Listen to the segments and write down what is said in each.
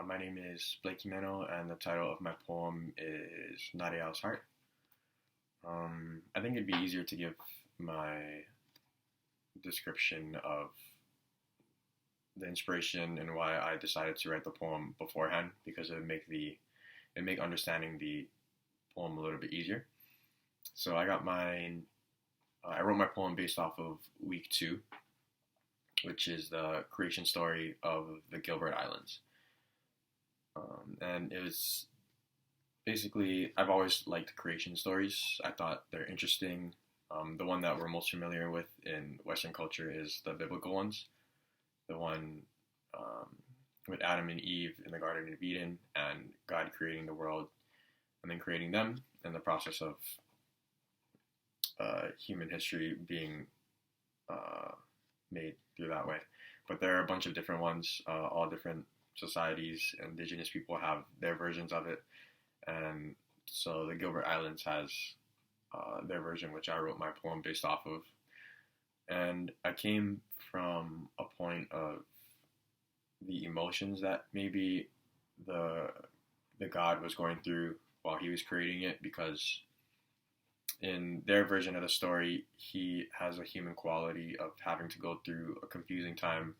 My name is Blake Jimeno, and the title of my poem is Nareau's Heart. I think it'd be easier to give my description of the inspiration and why I decided to write the poem beforehand, because it'd make understanding the poem a little bit easier. So I wrote my poem based off of week 2, which is the creation story of the Gilbert Islands. And it was basically, I've always liked creation stories. I thought they're interesting. The one that we're most familiar with in Western culture is the biblical ones. The one with Adam and Eve in the Garden of Eden, and God creating the world and then creating them, and the process of human history being made through that way. But there are a bunch of different ones, all different societies. Indigenous people have their versions of it, and so the Gilbert Islands has their version, which I wrote my poem based off of. And I came from a point of the emotions that maybe the God was going through while he was creating it, because in their version of the story, he has a human quality of having to go through a confusing time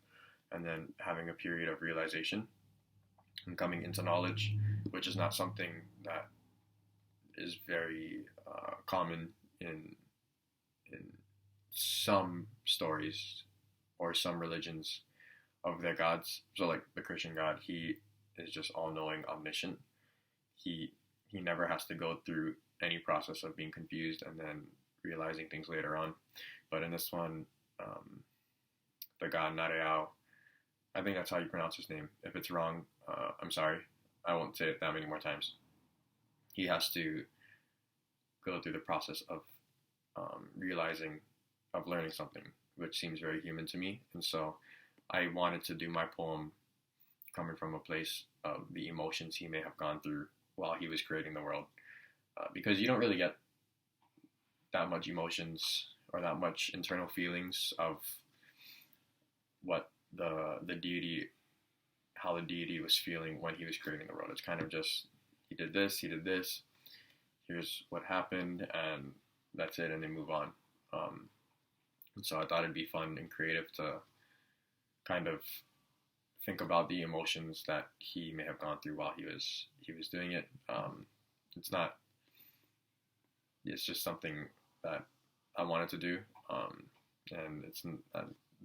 and then having a period of realization and coming into knowledge, which is not something that is very common in some stories or some religions of their gods. So like the Christian God, he is just all-knowing, omniscient. He never has to go through any process of being confused and then realizing things later on. But in this one, the god Nareau, I think that's how you pronounce his name. If it's wrong, I'm sorry. I won't say it that many more times. He has to go through the process of learning something, which seems very human to me. And so I wanted to do my poem coming from a place of the emotions he may have gone through while he was creating the world. Because you don't really get that much emotions or that much internal feelings of what the deity, how the deity was feeling when he was creating the world. It's kind of just, he did this, here's what happened, and that's it, and they move on. And so I thought it'd be fun and creative to kind of think about the emotions that he may have gone through while he was doing it. It's just something that I wanted to do, and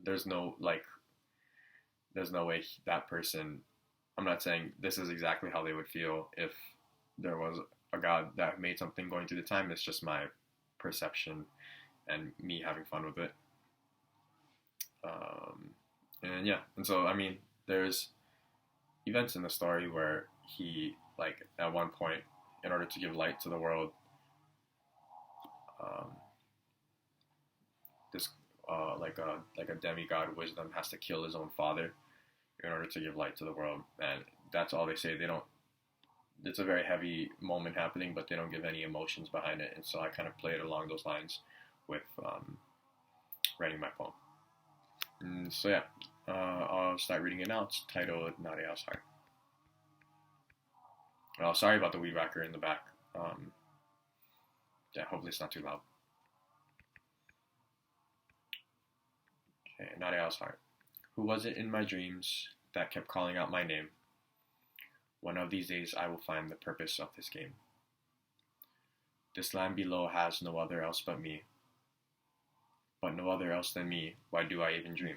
there's no way that person, I'm not saying this is exactly how they would feel if there was a God that made something going through the time. It's just my perception and me having fun with it. And so, I mean, there's events in the story where he, like, at one point, in order to give light to the world, like a demigod wisdom has to kill his own father in order to give light to the world, and that's all they say. They don't. It's a very heavy moment happening, but they don't give any emotions behind it, and so I kind of played along those lines with writing my poem. And so yeah, I'll start reading it now. It's titled Nareau's Heart. Sorry about the weed whacker in the back. Yeah, hopefully it's not too loud. Okay, Nareau's Heart. Who was it in my dreams that kept calling out my name? One of these days I will find the purpose of this game. This land below has no other else but me. But no other else than me, why do I even dream?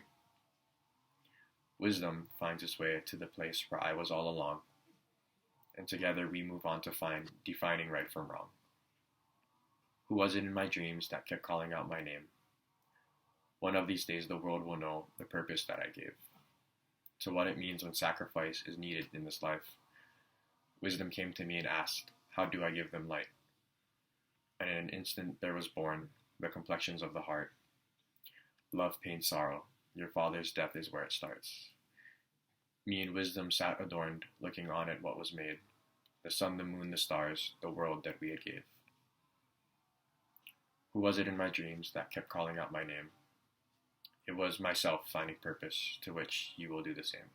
Wisdom finds its way to the place where I was all along, and together we move on to find defining right from wrong. Who was it in my dreams that kept calling out my name? One of these days the world will know the purpose that I gave, to what it means when sacrifice is needed in this life. Wisdom came to me and asked, how do I give them light? And in an instant there was born the complexions of the heart. Love, pain, sorrow, your father's death is where it starts. Me and wisdom sat adorned, looking on at what was made, the sun, the moon, the stars, the world that we had gave. Who was it in my dreams that kept calling out my name? It was myself finding purpose, to which you will do the same.